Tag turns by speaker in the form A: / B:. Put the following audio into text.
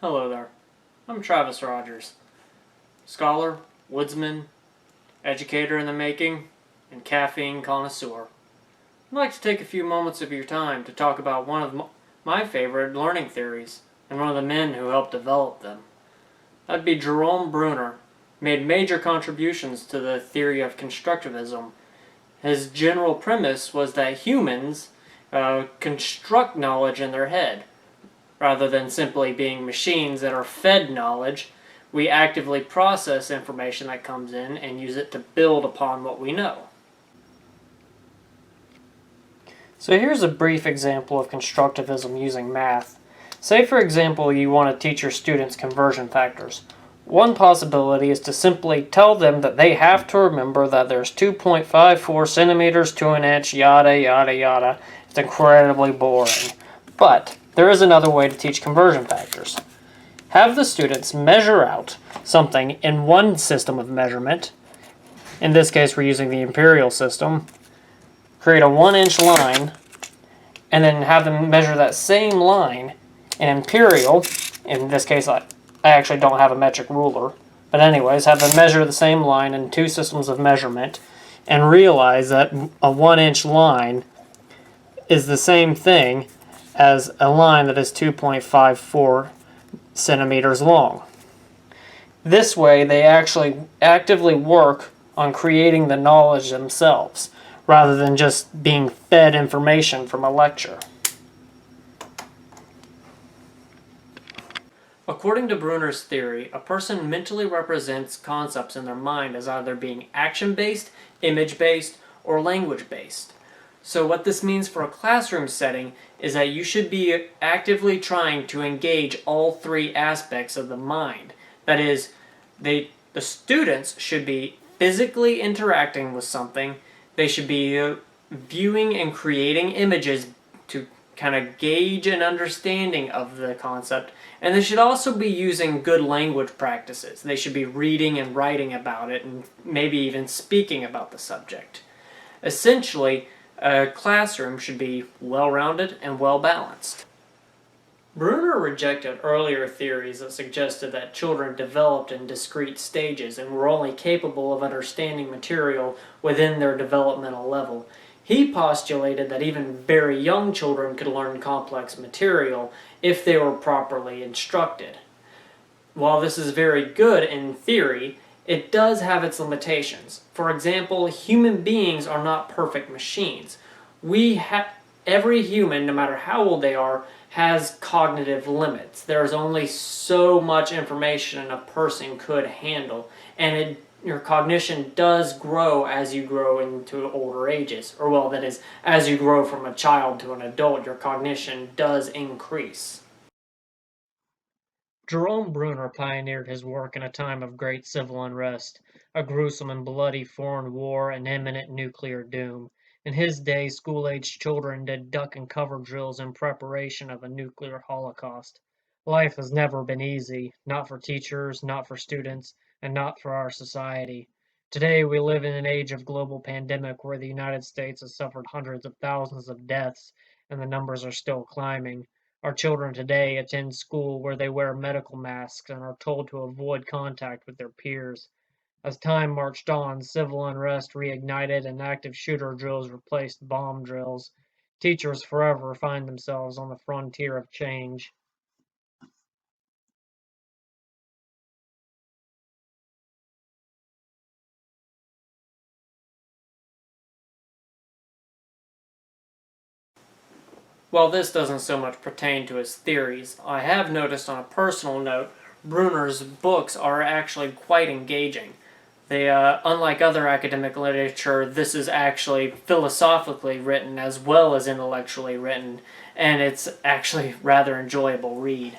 A: Hello there. I'm Travis Rogers, scholar, woodsman, educator in the making, and caffeine connoisseur. I'd like to take a few moments of your time to talk about one of my favorite learning theories and one of the men who helped develop them. That'd be Jerome Bruner, who made major contributions to the theory of constructivism. His general premise was that humans construct knowledge in their head. Rather than simply being machines that are fed knowledge, we actively process information that comes in and use it to build upon what we know. So here's a brief example of constructivism using math. Say, for example, you want to teach your students conversion factors. One possibility is to simply tell them that they have to remember that there's 2.54 centimeters to an inch, yada, yada, yada. It's incredibly boring. But there is another way to teach conversion factors. Have the students measure out something in one system of measurement. In this case, we're using the imperial system. Create a 1-inch line, and then have them measure that same line in imperial. In this case, I actually don't have a metric ruler. But anyways, have them measure the same line in two systems of measurement and realize that a 1-inch line is the same thing as a line that is 2.54 centimeters long. This way, they actually actively work on creating the knowledge themselves, rather than just being fed information from a lecture. According to Bruner's theory, a person mentally represents concepts in their mind as either being action-based, image-based, or language-based. So what this means for a classroom setting is that you should be actively trying to engage all three aspects of the mind. That is, the students should be physically interacting with something, they should be viewing and creating images to kind of gauge an understanding of the concept, and they should also be using good language practices. They should be reading and writing about it, and maybe even speaking about the subject. Essentially, a classroom should be well-rounded and well-balanced. Bruner rejected earlier theories that suggested that children developed in discrete stages and were only capable of understanding material within their developmental level. He postulated that even very young children could learn complex material if they were properly instructed. While this is very good in theory, it does have its limitations. For example, human beings are not perfect machines. Every human, no matter how old they are, has cognitive limits. There's only so much information a person could handle, and your cognition does grow as you grow into older ages. Or well, that is, as you grow from a child to an adult, your cognition does increase. Jerome Bruner pioneered his work in a time of great civil unrest, a gruesome and bloody foreign war, and imminent nuclear doom. In his day, school-aged children did duck and cover drills in preparation of a nuclear holocaust. Life has never been easy, not for teachers, not for students, and not for our society. Today, we live in an age of global pandemic where the United States has suffered hundreds of thousands of deaths, and the numbers are still climbing. Our children today attend school where they wear medical masks and are told to avoid contact with their peers. As time marched on, civil unrest reignited and active shooter drills replaced bomb drills. Teachers forever find themselves on the frontier of change. While this doesn't so much pertain to his theories, I have noticed on a personal note, Bruner's books are actually quite engaging. They, unlike other academic literature, this is actually philosophically written as well as intellectually written, and it's actually rather enjoyable read.